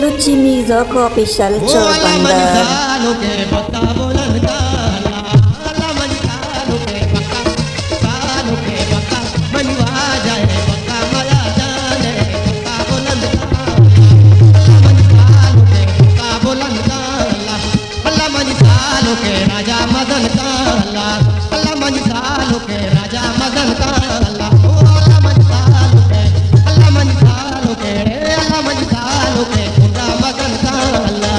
Balochi music official चौबंदर। राजा मदन काला अल्लाह मनी सालों के राजा मदन काला अल्लाह मनी सालों के अल्लाह मनी सालों के अल्लाह मनी सालों के खुदा मदन काला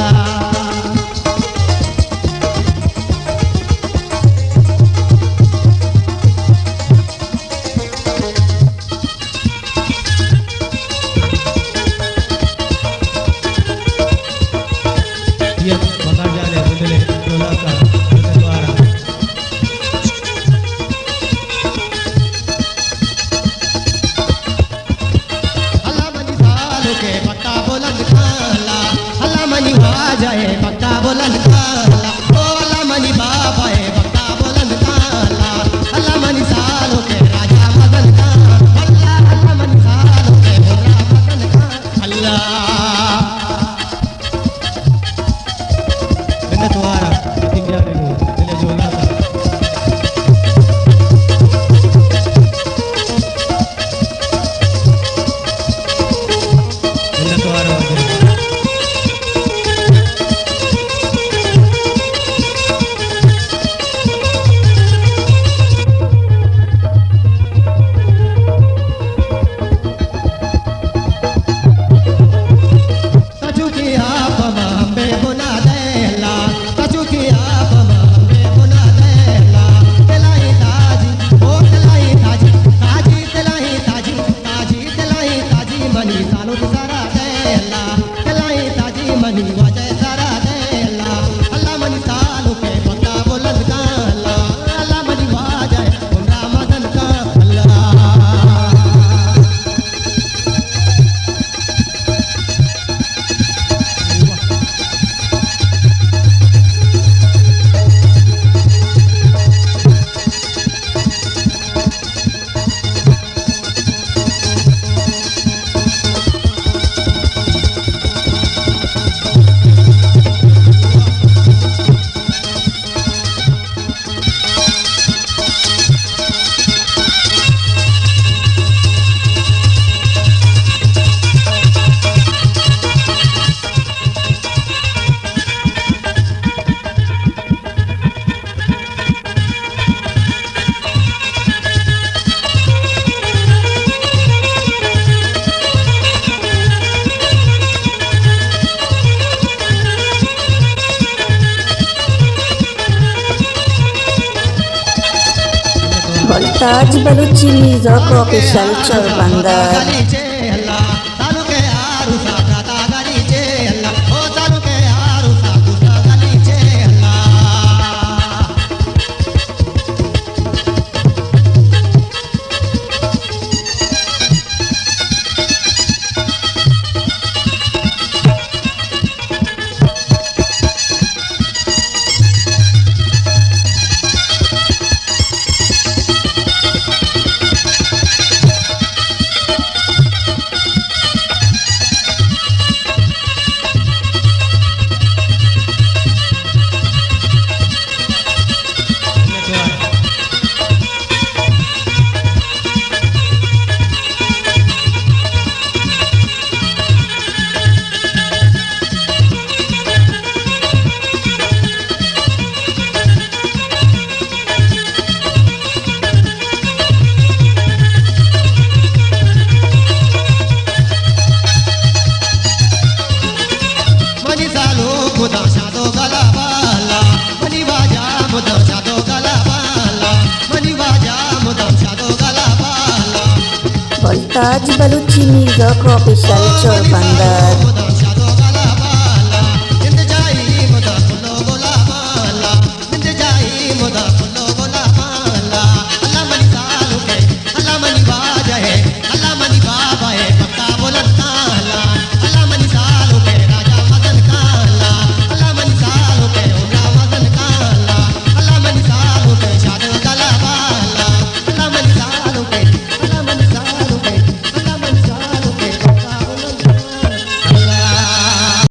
ये मकान जाने बदले टोला का जाए पक्का बोलन काला ओ अल्लाह मनी बाबा है पक्का बोलन काला अल्लाह मनी सालों के राजा मदन काला अल्लाह मनी सालों के राजा मदन काला अल्लाह मैंने तुम्हारा tinggal dulu bila जोड़ा था मैंने तुम्हारा ताज बलूची म्यूजिक ऑफिशियल चौबंदर। ताज बलूची म्यूजिक ऑफिशियल चौबंदर।